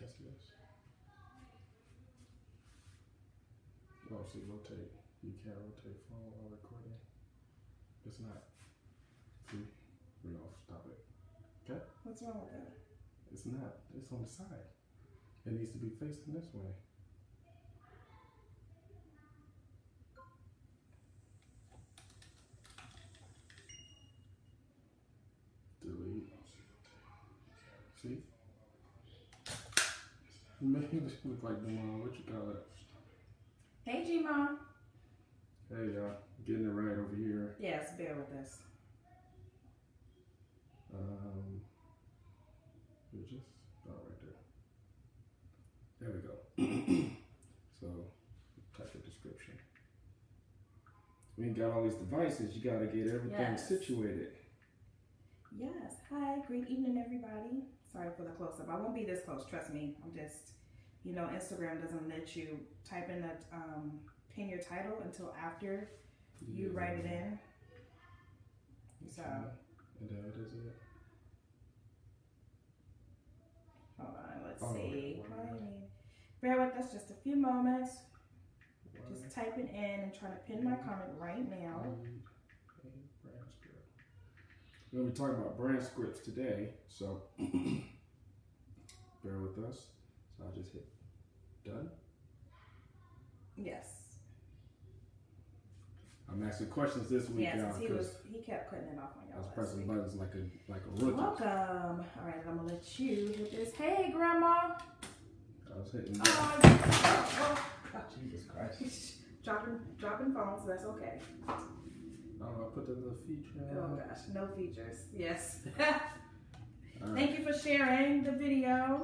guess it is. Oh, see, rotate. You can't rotate phone while recording. It's not. See? No, stop it. Okay? What's wrong with that? It's not. It's on the side. It needs to be facing this way. Delete. See? You make it look like the what you call it? Hey, G-Mom. Hey, y'all. Getting it right over here. Yes, bear with us. We just right there. There we go. So, type of description. We got all these devices. You got to get everything situated. Yes. Hi. Great evening, everybody. Sorry for the close-up. I won't be this close. Trust me. I'm just, Instagram doesn't let you type in pin your title until after you write it in. So. And there it is. Hold on. Let's see. Bear with us just a few moments. Just typing in and trying to pin my comment right now. We're going to be talking about brand scripts today, so bear with us. So I'll just hit done. Yes. I'm asking questions this week, y'all. Yes, he kept cutting it off on y'all. I was pressing buttons like a rookie. Welcome. All right, I'm gonna let you hit this. Hey, Grandma. I was hitting. Oh, Jesus Christ. dropping phones. So that's okay. Oh, I put the little feature on. Oh gosh, no features. Yes. Right. Thank you for sharing the video.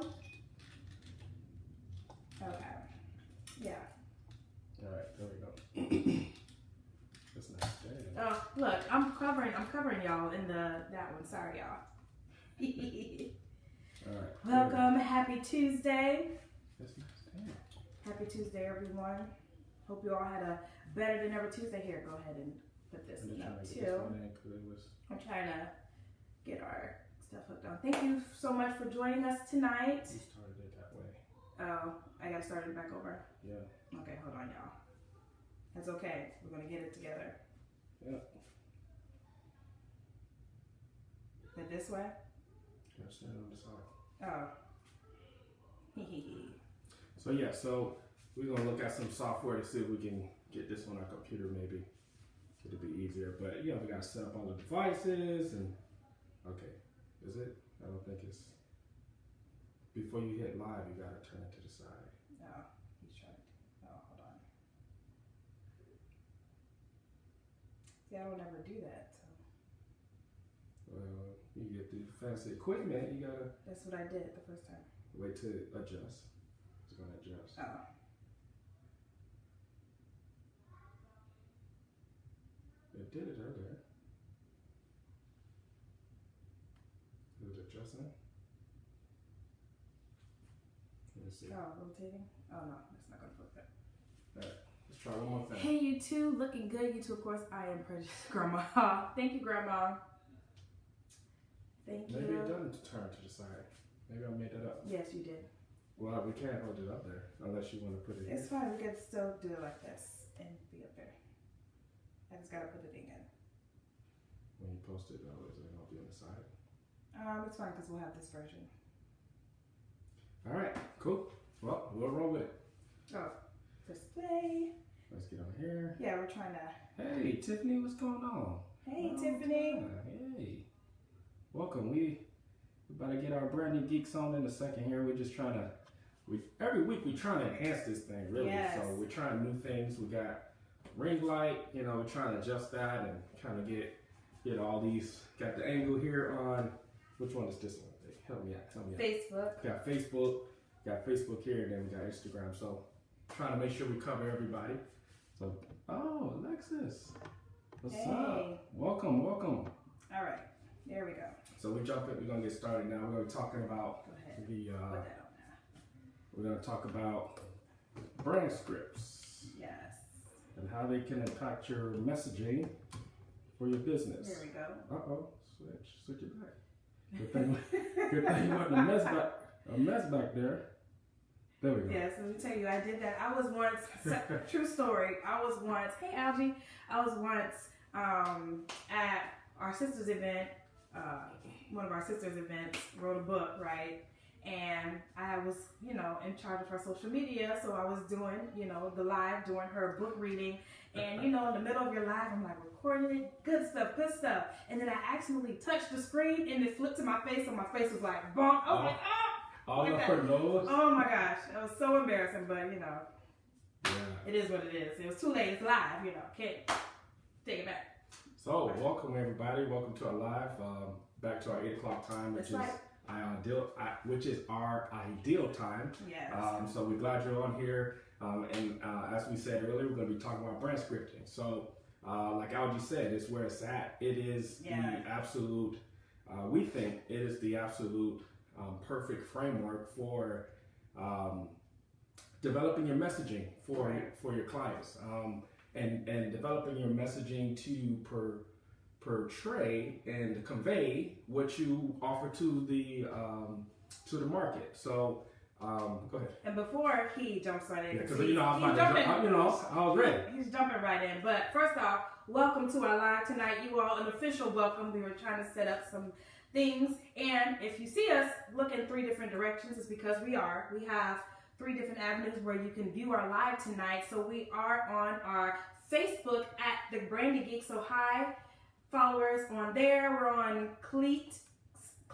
Okay. Yeah. All right, there we go. That's nice. Oh, look, I'm covering y'all in that one. Sorry, y'all. All right. Welcome. Happy Tuesday. That's nice. Damn. Happy Tuesday, everyone. Hope you all had a better than ever Tuesday. Here, go ahead and put this up too. I'm trying to get our stuff hooked on. Thank you so much for joining us tonight. You started it that way. Oh, I gotta start it back over. Yeah. Okay, hold on, y'all. That's okay. We're gonna get it together. Yeah. But this way? Yeah, stand on the side. Oh. So yeah, so we're gonna look at some software to see if we can get this on our computer. Maybe it'll be easier. But we gotta set up all the devices and okay, is it? I don't think it's. Before you hit live, you gotta turn it to the side. Oh, he's trying to. Oh, hold on. See, I don't ever do that. So. Well, you get the fancy equipment. You gotta. That's what I did the first time. Wait to adjust. It's gonna adjust. Oh. It did it earlier. Is it adjusting? Let me see. Oh, rotating? Oh no, that's not gonna flip it. Alright, let's try one more thing. Hey, you two, looking good. You two, of course, I am precious, Grandma. Thank you, Grandma. Thank you. Maybe it doesn't turn to the side. Maybe I made that up. Yes, you did. Well, we can't hold it up there unless you want to put it It's here. fine. We can still do it like this and be up there. I just gotta put the thing in. When you post it, though, is it going to be on the side? It's fine because we'll have this version. All right, cool. Well, we'll roll with it. Oh, display. Let's get on here. Yeah, we're trying to. Hey, Tiffany, what's going on? Hey, Tiffany. Hey. Welcome. We about to get our brand new geeks on in a second here. We're just trying to, every week we're trying to enhance this thing, really. Yes. So we're trying new things. We got ring light, we're trying to adjust that and kind of get all these, got the angle here on, which one is this one? Help me out. Facebook. Got Facebook here, and then we got Instagram. So trying to make sure we cover everybody. So, oh, Alexis, what's up? Welcome. All right, there we go. So we're gonna get started now. We're gonna be talking about Go ahead. Put that on now. we're gonna talk about brand scripts. Yes. And how they can impact your messaging for your business. There we go. Uh-oh, switch it back. Good thing you wasn't a mess back there. There we go. Yes, let me tell you, I did that. I was once, true story, hey Algie, I was once at our sister's event, one of our sister's events, wrote a book, right? And I was, in charge of her social media, so I was doing, the live, doing her book reading. And, in the middle of your live, I'm like recording it, good stuff. And then I accidentally touched the screen and it flipped to my face, and my face was like, bonk. I was like, all of her nose. Oh my gosh, it was so embarrassing, but yeah. It is what it is. It was too late. It's live, can't take it back. So, welcome everybody. Welcome to our live. Back to our 8 o'clock time, which is our ideal time. Yes. So we're glad you're on here. And as we said earlier, we're going to be talking about brand scripting. So, like Algie said, it's where it's at. It is the absolute. We think it is the absolute perfect framework for developing your messaging for your clients, and developing your messaging to portray and convey what you offer to the market. So go ahead. And before he jumps right in, because I was ready. He's jumping right in. But first off, welcome to our live tonight. You all an official welcome. We were trying to set up some things, and if you see us look in 3 different directions, it's because we have 3 different avenues where you can view our live tonight. So we are on our Facebook at the Brandy Geek. So hi, followers on there. We're on Cleet's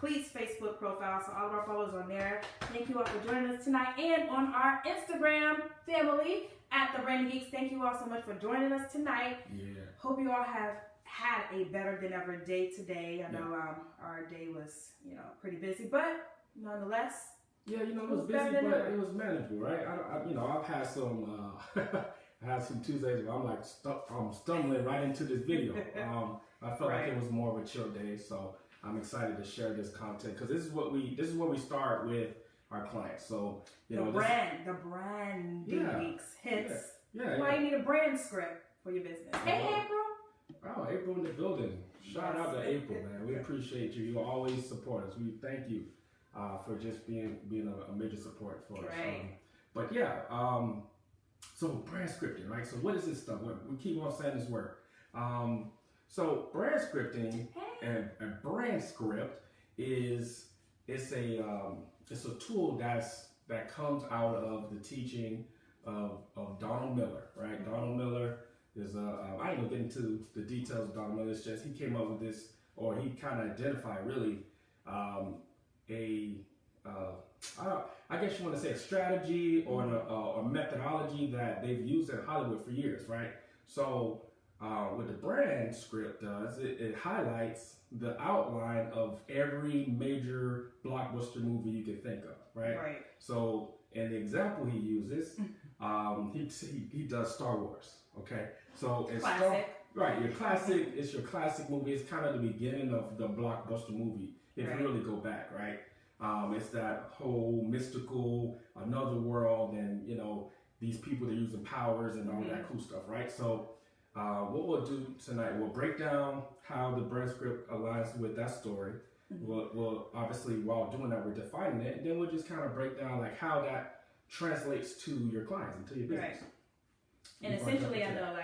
Facebook profile, so all of our followers on there. Thank you all for joining us tonight, and on our Instagram family at the Brandy Geeks. Thank you all so much for joining us tonight. Yeah. Hope you all have had a better than ever day today. I know our day was, pretty busy, but nonetheless. Yeah, it was busy, but it was manageable, right? I've had some, I had some Tuesdays where I'm like, I'm stumbling right into this video. I felt like it was more of a chill day, so I'm excited to share this content because this is what we start with our clients. So the brand weeks hits. Yeah. Why you need a brand script for your business? Hey, April. Oh, April in the building. Shout out to April, man. We appreciate you. You always support us. We thank you for just being a major support for us. But yeah, so brand scripting, right? So what is this stuff? We keep on saying this word. So brand scripting and brand script is a tool that comes out of the teaching of Donald Miller, right? Donald Miller is I ain't gonna get into the details of Donald Miller. It's just he came up with this, or he kind of identified really I guess you want to say a strategy or a methodology that they've used in Hollywood for years, right? So what the brand script does, it highlights the outline of every major blockbuster movie you can think of, right? Right. So, and the example he uses, he does Star Wars, okay? So it's classic. It's your classic movie. It's kind of the beginning of the blockbuster movie, if you really go back, right? It's that whole mystical, another world, and these people that are using powers and all that cool stuff, right? So what we'll do tonight, we'll break down how the brand script aligns with that story. We'll obviously, while doing that, we're defining it, and then we'll just kind of break down like how that translates to your clients and to your business. Right. And essentially, I know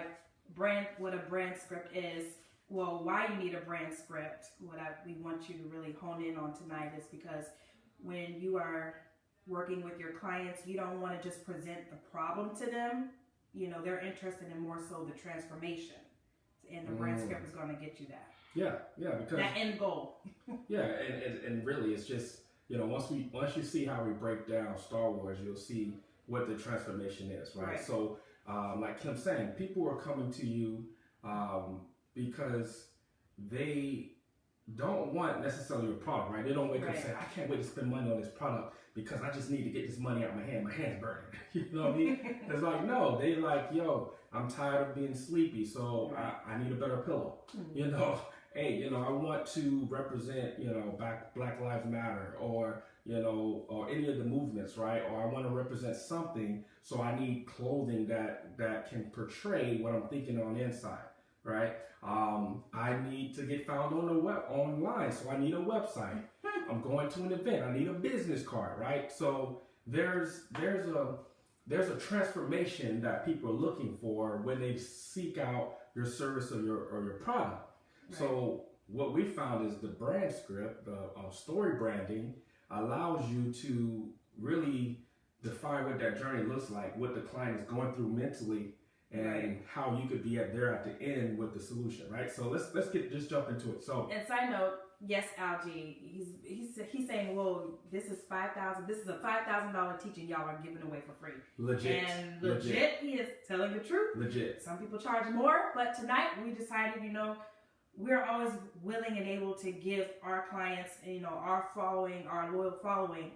what a brand script is. Well, why you need a brand script, we want you to really hone in on tonight is because when you are working with your clients, you don't want to just present the problem to them. They're interested in more so the transformation. And the brand script is going to get you that. Yeah, because that end goal. and really it's just, once you see how we break down Star Wars, you'll see what the transformation is, right? So like Kim's saying, people are coming to you because they don't want necessarily a product, right? They don't wake up and say, I can't wait to spend money on this product because I just need to get this money out of my hand. My hand's burning. You know what I mean? It's like, no, they like, yo, I'm tired of being sleepy, so I need a better pillow. Hey, I want to represent, Black Lives Matter or any of the movements, right? Or I want to represent something, so I need clothing that can portray what I'm thinking on the inside. Right, I need to get found online, so I need a website. I'm going to an event, I need a business card, right? So there's a transformation that people are looking for when they seek out your service or your product. Right. So what we found is the BrandScript, the story branding, allows you to really define what that journey looks like, what the client is going through mentally, and how you could be there at the end with the solution, right? So let's just jump into it. So, and side note, yes, Algie, he's saying, well, this is $5,000. This is a $5,000 teaching y'all are giving away for free. Legit. And legit, he is telling the truth. Legit. Some people charge more, but tonight we decided, we're always willing and able to give our clients, our following, our loyal following,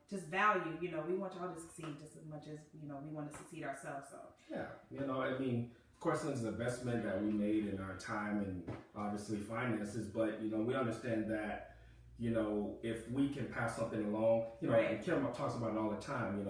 just value. We want y'all to succeed just as much as, we want to succeed ourselves. So yeah, of course, it's an investment that we made in our time and obviously finances, but we understand that if we can pass something along, and Kim talks about it all the time.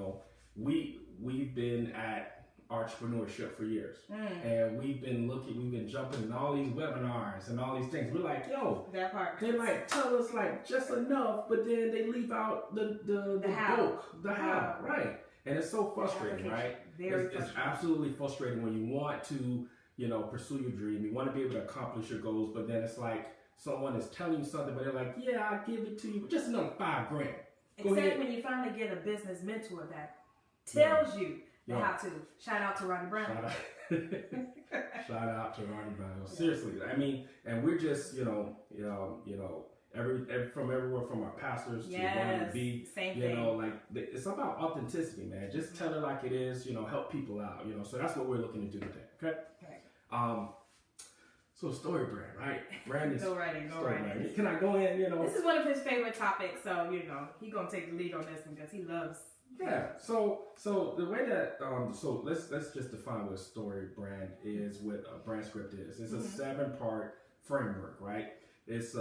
We've been at entrepreneurship for years, and we've been jumping in all these webinars and all these things. We're like, that part. They tell us just enough, but then they leave out the how, right? And it's so frustrating, right? It's absolutely frustrating when you want to, pursue your dream. You want to be able to accomplish your goals, but then it's like someone is telling you something, but they're like, yeah, I'll give it to you, but just another $5,000. Except when you finally get a business mentor that tells you how to. Shout out to Ronnie Brown. Shout out to Ronnie Brown. Seriously, and we're just, from everywhere from our pastors to Ronnie B. Same thing. It's about authenticity, man. Just tell it like it is. Help people out. So that's what we're looking to do today. Okay. So story brand, right? Brand is go right in. Can I go in? This is one of his favorite topics, so he gonna take the lead on this one because he loves. Yeah. So the way that so let's just define what a story brand is, what a BrandScript is. It's a 7-part framework, right? It's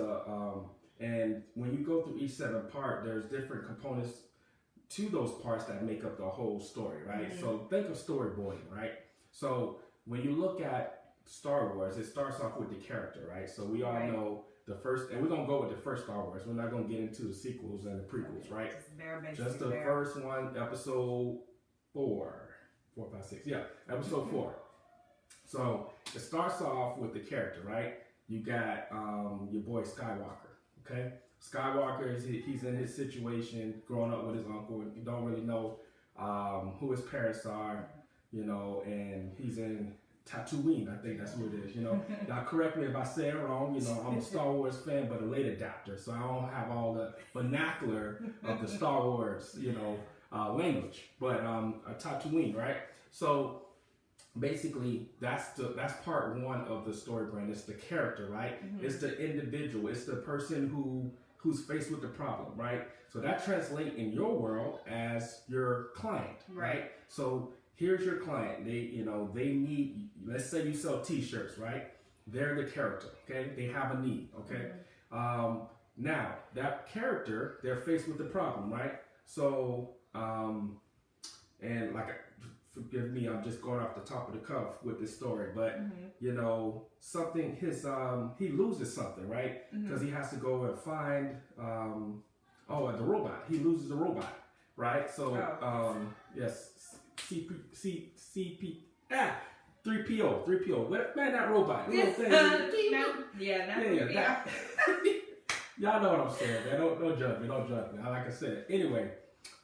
and when you go through each 7-part, there's different components to those parts that make up the whole story, right? So think of storyboarding, right? So when you look at Star Wars, it starts off with the character, right? So we all know the first, and we're gonna go with the first Star Wars. We're not gonna get into the sequels and the prequels, right? Just the first one, episode 4, 5, 6. Yeah, episode 4. So it starts off with the character, right? You got your boy Skywalker, okay? Skywalker he's in his situation, growing up with his uncle, and you don't really know who his parents are, and he's in Tatooine, I think that's what it is, Now correct me if I say it wrong, I'm a Star Wars fan, but a late adapter, so I don't have all the vernacular of the Star Wars, language, but a Tatooine, right? So basically that's part 1 of the story brand. It's the character, right? It's the individual, it's the person who's faced with the problem, right? So that translates in your world as your client, right? So here's your client. They need, let's say you sell t-shirts, right? They're the character, okay? They have a need, okay? Now, that character, they're faced with the problem, right? So, and forgive me, I'm just going off the top of the cuff with this story, but, something, he loses something, right? Because he has to go and find, the robot. He loses a robot, right? So, yes. 3PO. What, man, that robot. Little thing. Y'all know what I'm saying, man. Don't judge me. Like I said. Anyway,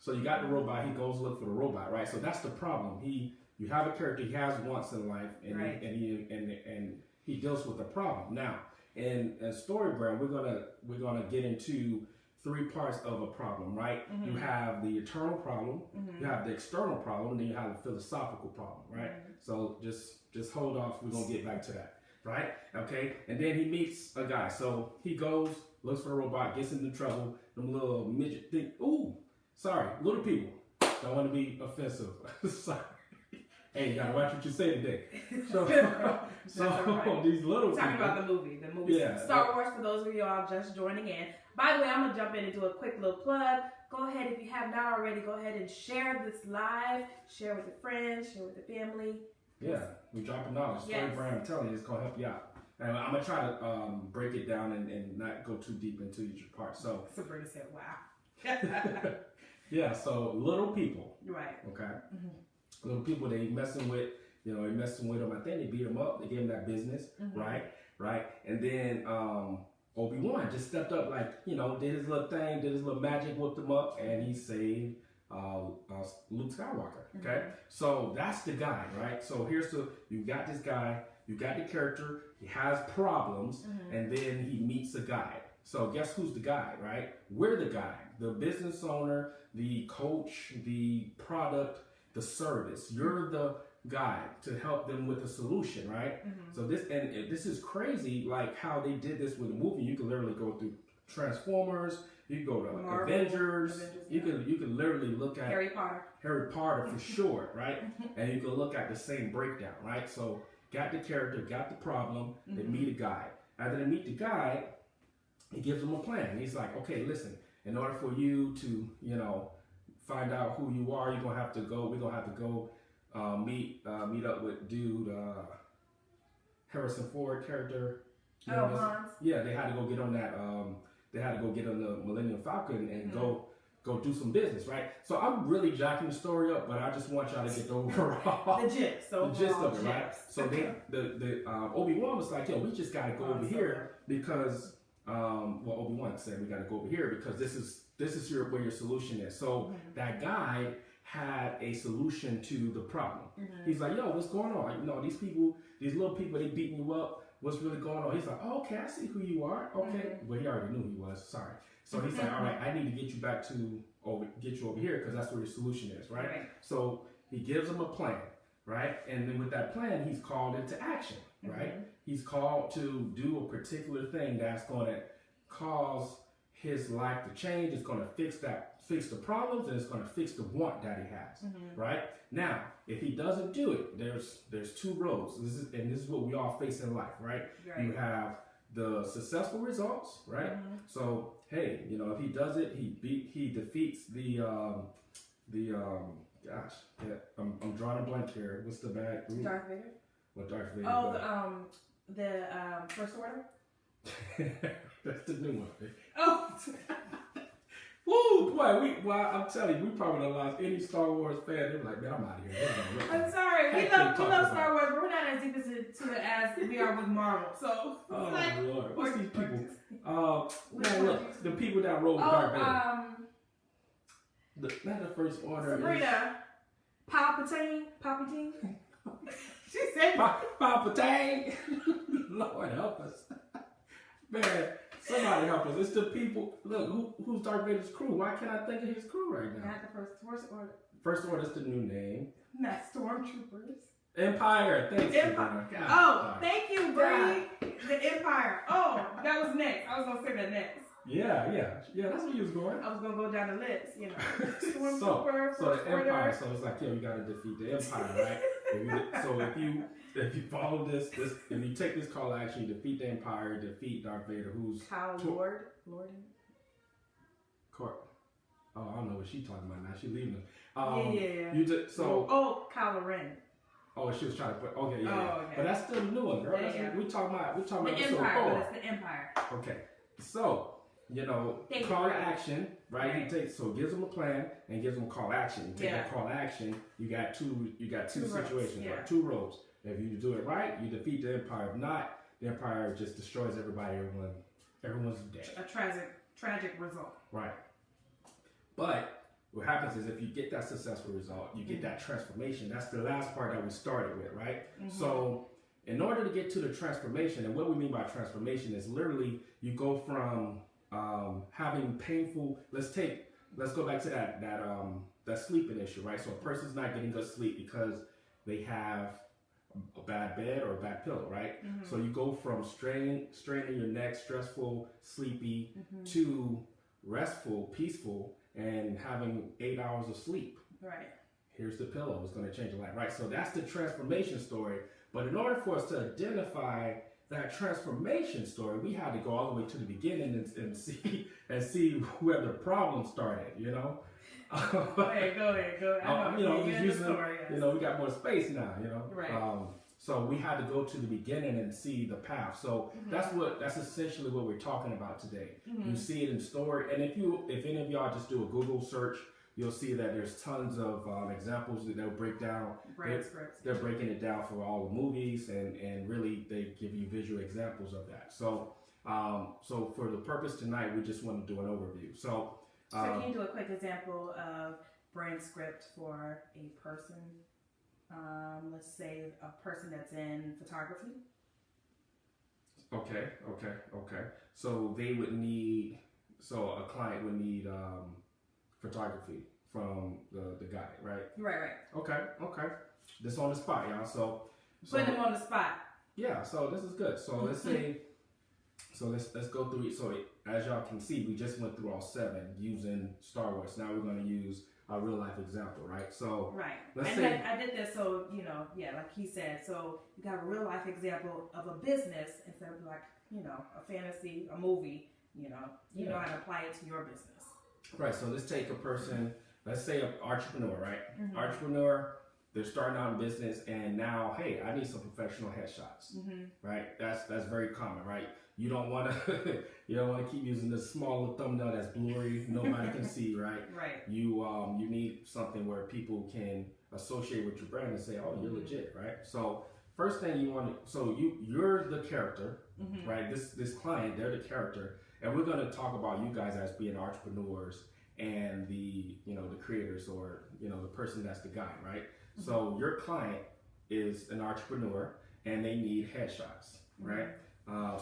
so you got the robot. He goes look for the robot, right? So that's the problem. You have a character he has once in life, and he deals with the problem. Now, in story brand, we're gonna get into 3 parts of a problem, right? You have the eternal problem, you have the external problem, then you have the philosophical problem, right? So just hold off, we're gonna get back to that, right? Okay, and then he meets a guy. So he goes, looks for a robot, gets into trouble, them little midget think, little people, don't want to be offensive. Sorry. Hey, you gotta watch what you say today. So these little people. Talking about the movie. Star Wars, for those of you all just joining in. By the way, I'm going to jump in and do a quick little plug. Go ahead, if you have not already, go ahead and share this live. Share with your friends, share with your family. Yeah, we dropping knowledge. Story brand, I'm telling you, it's going to help you out. And I'm going to try to break it down and not go too deep into each part. So Sabrina said, wow. Yeah, so little people. Right. Okay. Little people they messing with, they messing with him. I think they beat him up. They gave him that business, right? And then Obi-Wan just stepped up, like, did his little thing, did his little magic, whooped him up, and he saved Luke Skywalker. Okay, so that's the guy, right? So you got this guy, you got the character, he has problems, and then he meets a guy. So guess who's the guy, right? We're the guy, the business owner, the coach, the product, the service. You're the guy to help them with the solution, right? So this is crazy, like how they did this with the movie. You can literally go through Transformers, you can go to Marvel, Avengers, you can literally look at Harry Potter for sure, right? And you can look at the same breakdown, right? So got the character, got the problem, they meet a guy. After they meet the guy, he gives them a plan. He's like, okay, listen, in order for you to, find out who you are, we're gonna have to go meet up with Harrison Ford character. Hans. Yeah, they had to go get on that they had to go get on the Millennium Falcon and go do some business, right? So I'm really jacking the story up, but I just want y'all to get the overall the gist of it, right? So the Obi-Wan was like, yo, we just gotta go over here because Obi-Wan said we gotta go over here because this is where your solution is. So that guy had a solution to the problem. He's like, yo, what's going on? These little people, they beating you up. What's really going on? He's like, oh, okay, I see who you are. Okay. Well, he already knew he was. Sorry. So he's like, all right, I need to get you over here because that's where your solution is, right? So he gives him a plan, right? And then with that plan, he's called into action, right? He's called to do a particular thing that's going to cause his life to change. It's going to fix the problems, and it's going to fix the want that he has, right? Now, if he doesn't do it, there's two roads. This is what we all face in life, right? You have the successful results, right? So, hey, if he does it, he defeats I'm drawing a blank here. What's the bad group? Darth Vader. What Darth Vader? Oh, the First Order. That's the new one. Oh. Woo, boy, I'm telling you, we probably done lost any Star Wars fan. They're like, man, I'm out of here. I'm sorry. We love Star Wars, but we're not as deep into it as we are with Marvel. So, Lord. What's these people? Man, look, the people that roll with Darth Vader. Not the First Order. Sabrina. Palpatine. She said Palpatine. Lord help us. Man, somebody help us. It's the people. Look, who's Darth Vader's crew? Why can't I think of his crew right now? Not the First Order. First Order is the new name. Not Stormtroopers. Empire. Thanks. Empire. God, thank you, Bree. The Empire. Oh, that was next. I was gonna say that next. Yeah. That's where you was going. I was gonna go down the list. Stormtrooper. So the Empire. So it's like, you gotta defeat the Empire, right? So if you follow this, if you take this call to action, you defeat the Empire, defeat Darth Vader, who's Lord. Oh, I don't know what she's talking about now. She's leaving us. Yeah. You just Kylo Ren. Oh, she was trying to put. Okay, yeah. Okay. But that's still the new one, girl. Yeah. We talking about the episode Empire. 4. That's the Empire. Okay, so call to action, right? He gives them a plan and gives them a call to action. You take that call to action. You got two situations, right? 2 roads. If you do it right, you defeat the Empire. If not, the Empire just destroys everybody. Everyone's dead. A tragic result. Right. But what happens is if you get that successful result, you get that transformation. That's the last part that we started with, right? So in order to get to the transformation, and what we mean by transformation is literally you go from having painful. Let's go back to that sleeping issue, right? So a person's not getting good sleep because they have a bad bed or a bad pillow, right? So you go from straining your neck, stressful, sleepy, to restful, peaceful, and having 8 hours of sleep. Right. Here's the pillow. It's going to change your life, right? So that's the transformation story. But in order for us to identify that transformation story, we had to go all the way to the beginning and see where the problem started. Go ahead. I'm just using story, yes. We got more space now. Right. So we had to go to the beginning and see the path. So that's essentially what we're talking about today. You see it in story, and if any of y'all just do a Google search you'll see that there's tons of examples that they'll break down. BrandScript. They're breaking it down for all the movies, and really they give you visual examples of that. So so for the purpose tonight, we just want to do an overview. So can you do a quick example of BrandScript for a person? Let's say a person that's in photography. Okay. So they would need, so a client would need photography from the guy, right? Right. Okay. This on the spot, y'all. So putting them on the spot. Yeah. So this is good. So let's say, so let's go through it. So as y'all can see, we just went through all 7 using Star Wars. Now we're going to use a real life example, right? So let's say I did this, so like he said, so you got a real life example of a business instead of like a fantasy, a movie. You know how to apply it to your business. Right. So let's take a person. Let's say an entrepreneur, right? Entrepreneur. They're starting out in business, and now, hey, I need some professional headshots, right? That's very common, right? You don't want to keep using this small little thumbnail that's blurry, nobody can see, right? Right. You need something where people can associate with your brand and say, oh, you're legit, right? So first thing you want to, so you're the character, right? This client, they're the character, and we're going to talk about you guys as being entrepreneurs and the creators, or the person that's the guy, right? So your client is an entrepreneur and they need headshots, right?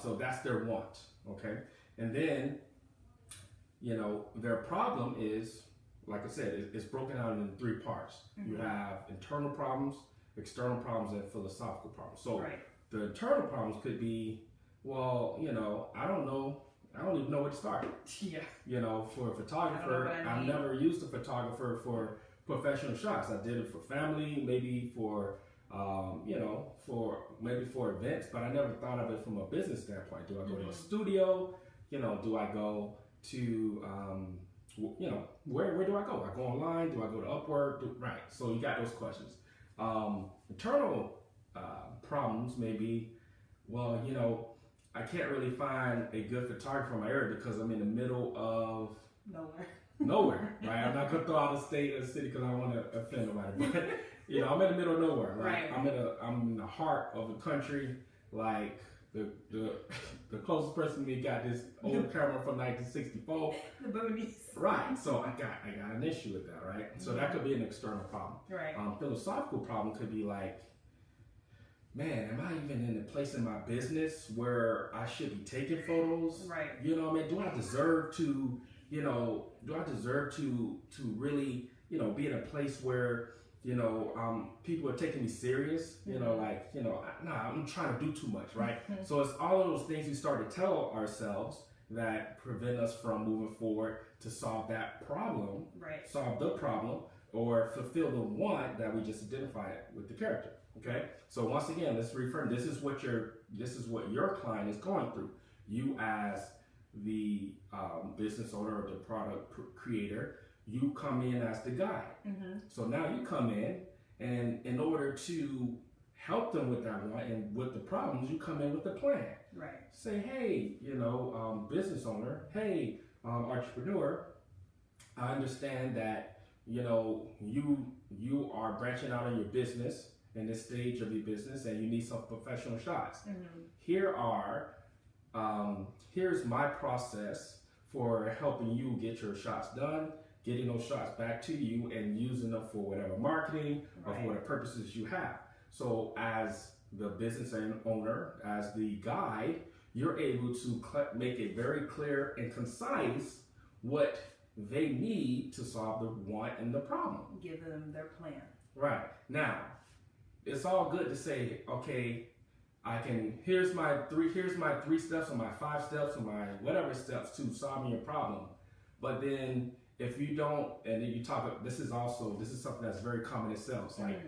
So that's their want, okay? And then, their problem is, like I said, it's broken out into 3 parts. You have internal problems, external problems, and philosophical problems. So the internal problems could be, well, I don't know. I don't even know where to start. Yeah. For a photographer, I've never used a photographer for professional shots. I did it for family, maybe for for events, but I never thought of it from a business standpoint. Do I go to a studio? Do I go to where do I go? I go online? Do I go to Upwork? Right. So you got those questions. Internal problems may be, well, I can't really find a good photographer in my area because I'm in the middle of nowhere, right? I'm not gonna throw out a state or a city because I don't want to offend nobody, but I'm in the middle of nowhere, right? I'm in the heart of the country. Like the closest person to me got this old camera from 1964. The boonies. Right. So I got an issue with that, right? So that could be an external problem. Right. Philosophical problem could be like, man, am I even in a place in my business where I should be taking photos? Right. Do I deserve to, to really, be in a place where, people are taking me serious, I'm trying to do too much, right? So it's all of those things we start to tell ourselves that prevent us from moving forward to solve that problem, solve the problem, or fulfill the want that we just identified with the character. Okay, so once again, let's reaffirm. This is what your client is going through. You as the business owner or the product creator, you come in as the guide. So now you come in, and in order to help them with that want and with the problems, you come in with a plan. Right. Say, hey, business owner, hey, entrepreneur, I understand that you are branching out in your business in this stage of your business, and you need some professional shots. Here's my process for helping you get your shots done, getting those shots back to you, and using them for whatever marketing or for whatever purposes you have. So as the business owner, as the guide, you're able to make it very clear and concise what they need to solve the want and the problem. Give them their plan. Right. Now, it's all good to say, okay, here's my 3 steps or my 5 steps or my whatever steps to solving your problem. But then if you don't, and then you talk, this is something that's very common in sales, like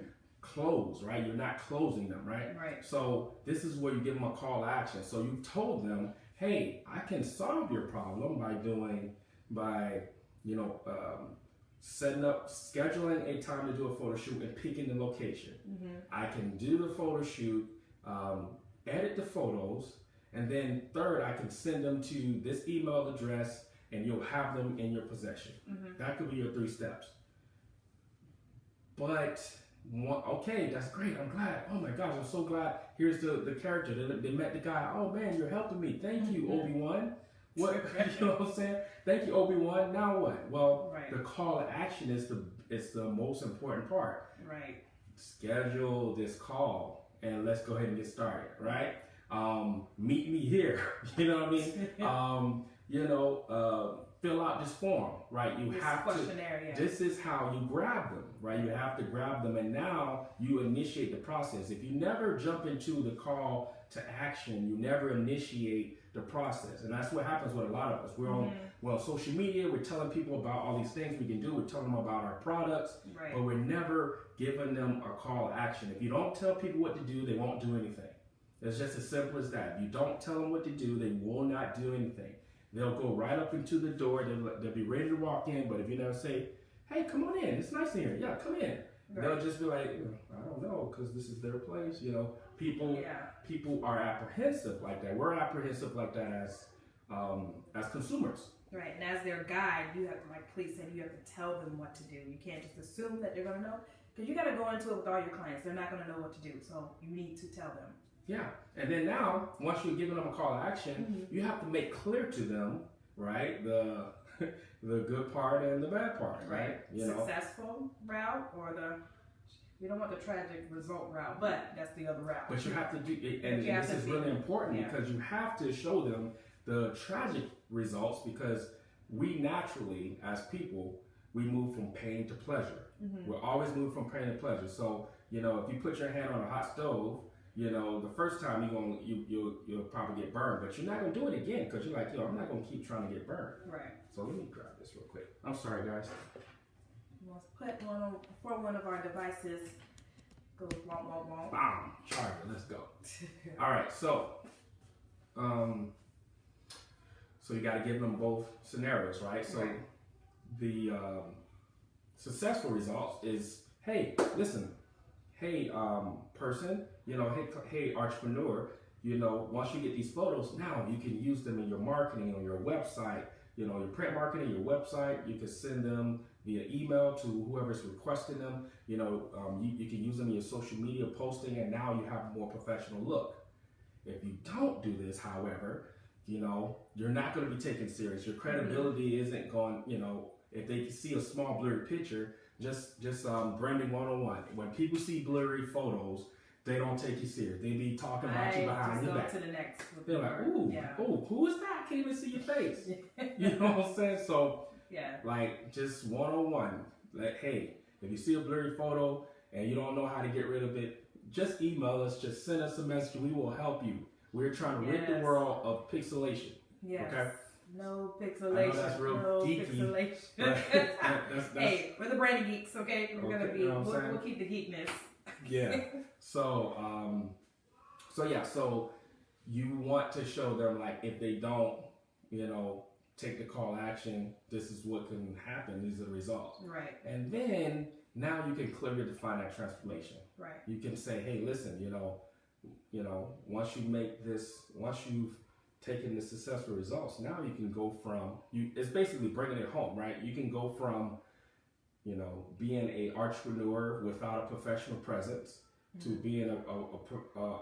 close, right? You're not closing them, right? Right. So this is where you give them a call to action. So you've told them, hey, I can solve your problem by scheduling a time to do a photo shoot and picking the location. I can do the photo shoot, edit the photos, and then third, I can send them to this email address, and you'll have them in your possession. That could be your 3 steps. But okay, that's great. I'm glad. Oh my gosh, I'm so glad. Here's the character. They met the guy. Oh man, you're helping me. Thank you, Obi-Wan. What you know what I'm saying? Thank you, Obi-Wan. Now what? Well, the call to action is the most important part. Right. Schedule this call and let's go ahead and get started. Right. Meet me here. You know what I mean? Fill out this form, right? You have to. This is how you grab them, right? You have to grab them, and now you initiate the process. If you never jump into the call to action, you never initiate the process, and that's what happens with a lot of us. We're on social media. We're telling people about all these things we can do. We're telling them about our products, but we're never giving them a call to action. If you don't tell people what to do, they won't do anything. It's just as simple as that. If you don't tell them what to do, they will not do anything. They'll go right up into the door. They'll be ready to walk in. But if you never say, hey, come on in. It's nice in here. Yeah, come in. Right. They'll just be like, I don't know, because this is their place. People are apprehensive like that. We're apprehensive like that as consumers. Right. And as their guide, you have to, like police said, you have to tell them what to do. You can't just assume that they're going to know. Because you got to go into it with all your clients. They're not going to know what to do. So you need to tell them. Yeah, and then now, once you've given them a call to action, you have to make clear to them, right, the good part and the bad part, right? Successful route or you don't want the tragic result route, but that's the other route. But you have to do, and this is really important because you have to show them the tragic results because we naturally, as people, we move from pain to pleasure. We're always moving from pain to pleasure. So, if you put your hand on a hot stove, the first time you'll probably get burned, but you're not gonna do it again because you're like, I'm not gonna keep trying to get burned. Right. So let me grab this real quick. I'm sorry, guys. Let's put one on before one of our devices goes womp womp womp. Bam, charger. Let's go. All right. So you got to give them both scenarios, right? So the successful results is, hey, listen. Hey, person, hey, entrepreneur, once you get these photos, now you can use them in your marketing on your website, your print marketing, your website. You can send them via email to whoever's requesting them. You can use them in your social media posting, and now you have a more professional look. If you don't do this, however, you're not going to be taken serious. Your credibility isn't going, if they see a small blurry picture, just branding 101. When people see blurry photos, they don't take you serious. They be talking about you behind your back. To the next. They're like, ooh, who is that? Can't even see your face. You know what I'm saying? So, just 101. Like, hey, if you see a blurry photo and you don't know how to get rid of it, just email us. Just send us a message. We will help you. We're trying to rid the world of pixelation. Yes. Okay. No pixelation. I know that's real geeky. Pixelation. Hey, we're the brainy geeks, okay? We're gonna be. We'll keep the geekness. Yeah. So you want to show them, like, if they don't, take the call action, this is what can happen. These are the results. Right. And then now you can clearly define that transformation. Right. You can say, hey, listen, once you've taking the successful results, now you can go from it's basically bringing it home, right? You can go from being a entrepreneur without a professional presence to being a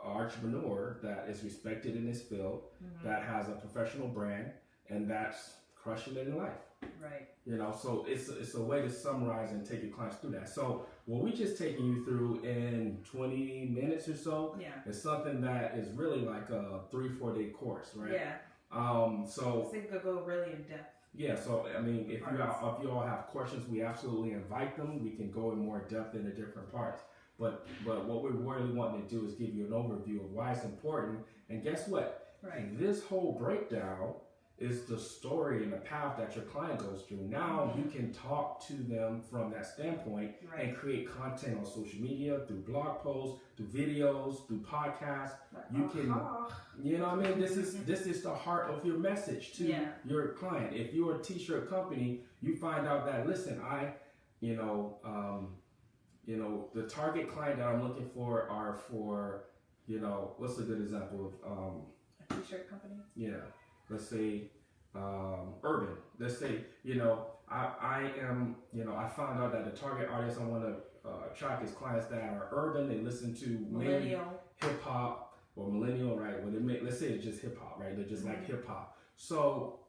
entrepreneur that is respected in his field, that has a professional brand, and that's crushing it in life. Right. So it's a way to summarize and take your clients through that. So what we just taking you through in 20 minutes or so is something that is really like a 3-4 day course, right? Yeah. So I think we'll go really in depth. Yeah. So I mean, if you all have questions, we absolutely invite them. We can go in more depth into different parts. But what we're really wanting to do is give you an overview of why it's important. And guess what? Right. This whole breakdown is the story and the path that your client goes through. Now you can talk to them from that standpoint and create content on social media, through blog posts, through videos, through podcasts. You can, this is the heart of your message to your client. If you're a t-shirt company, you find out that, listen, the target client that I'm looking for are for, what's a good example of a t-shirt company? Yeah. Let's say urban. Let's say, I am, I found out that the target audience I want to attract is clients that are urban. They listen to mainly hip hop or millennial, right? Well, let's say it's just hip hop, right? They're just like hip hop. So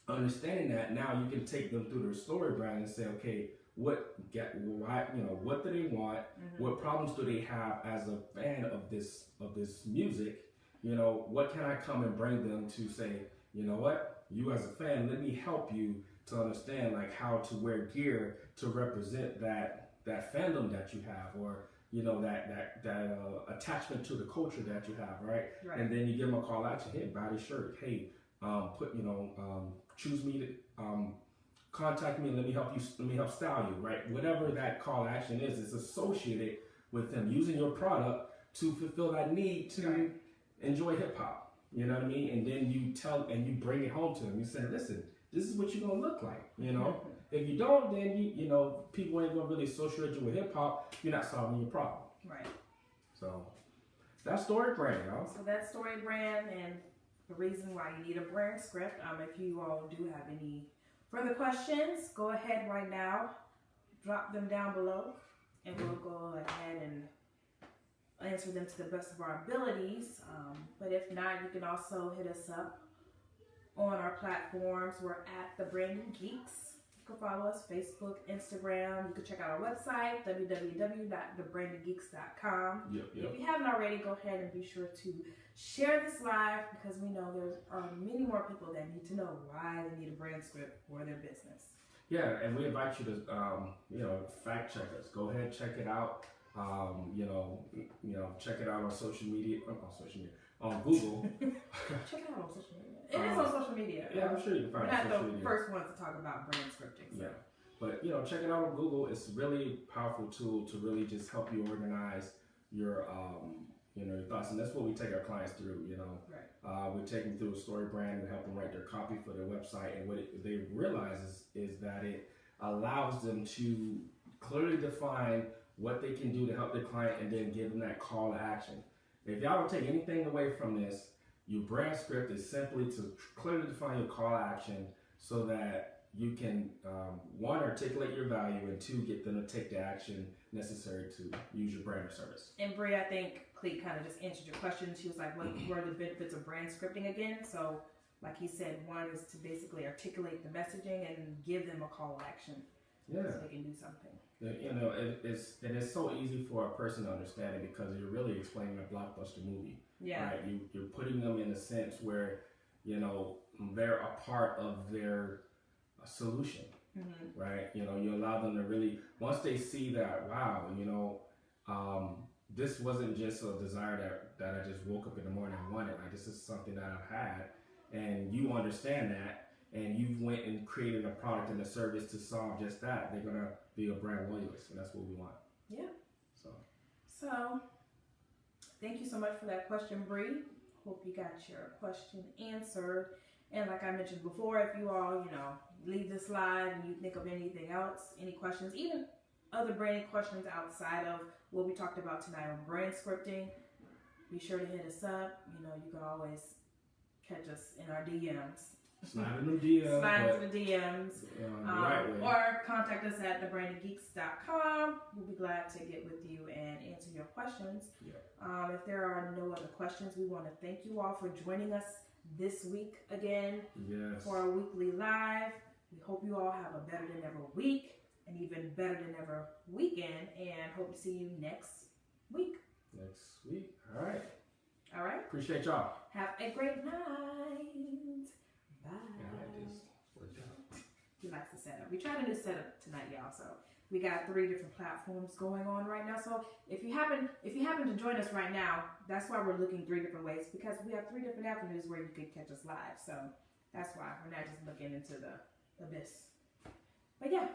understanding that, now you can take them through their story brand and say, okay, what do they want? What problems do they have as a fan of this music? What can I come and bring them to say, you know what, you as a fan, let me help you to understand like how to wear gear to represent that fandom that you have, or that attachment to the culture that you have, right? And then you give them a call out to, hey, buy this shirt, hey, choose me to contact me and let me help style you, right? Whatever that call to action is, it's associated with them using your product to fulfill that need to enjoy hip hop. You know what I mean? And then you bring it home to them. You say, listen, this is what you're gonna look like. If you don't, then people ain't gonna really associate you with hip hop. You're not solving your problem. Right. So that's story brand, y'all. So that's story brand, and the reason why you need a brand script. If you all do have any further questions, go ahead right now, drop them down below, and we'll go ahead and answer them to the best of our abilities. But if not, you can also hit us up on our platforms. We're at The Branding Geeks. You can follow us Facebook, Instagram. You can check out our website, www.thebrandinggeeks.com. Yep. If you haven't already, go ahead and be sure to share this live, because we know there are many more people that need to know why they need a brand script for their business. Yeah, and we invite you to fact check us. Go ahead, check it out. Check it out on social media. On Google. Check it out on social media. It is on social media. Yeah, I'm sure you can find it on social media. We're not the first ones to talk about brand scripting. So. Yeah, but check it out on Google. It's a really powerful tool to really just help you organize your your thoughts, and that's what we take our clients through. Right. We take them through a story brand. We help them write their copy for their website, and what they realize is that it allows them to clearly define what they can do to help their client, and then give them that call to action. If y'all don't take anything away from this, your brand script is simply to clearly define your call to action so that you can, one, articulate your value, and two, get them to take the action necessary to use your brand or service. And Brie, I think Clete kind of just answered your question. She was like, what were the benefits of brand scripting again? So, like he said, one is to basically articulate the messaging and give them a call to action so they can do something. It is so easy for a person to understand it, because you're really explaining a blockbuster movie. Yeah. Right? You're putting them in a sense where, they're a part of their solution. Mm-hmm. Right? You allow them to really, once they see that, wow, this wasn't just a desire that I just woke up in the morning and wanted. Like, this is something that I've had, and you understand that, and you went and created a product and a service to solve just that. They're gonna be a brand loyalist, and that's what we want. Yeah. So thank you so much for that question, Bree. Hope you got your question answered. And like I mentioned before, if you all, leave this live and you think of anything else, any questions, even other branding questions outside of what we talked about tonight on brand scripting, be sure to hit us up. You can always catch us in our DMs. Slide into the DMs. Slide into the DMs. Right way. Or contact us at thebrandinggeeks.com. We'll be glad to get with you and answer your questions. Yeah. If there are no other questions, we want to thank you all for joining us this week again for our weekly live. We hope you all have a better than ever week, and even better than ever weekend, and hope to see you next week. All right. All right. Appreciate y'all. Have a great night. Bye. Yeah, I like this. Worked out. He likes the setup. We tried a new setup tonight, y'all. So we got 3 different platforms going on right now. So if you happen to join us right now, that's why we're looking 3 different ways, because we have 3 different avenues where you can catch us live. So that's why we're not just looking into the abyss. But yeah.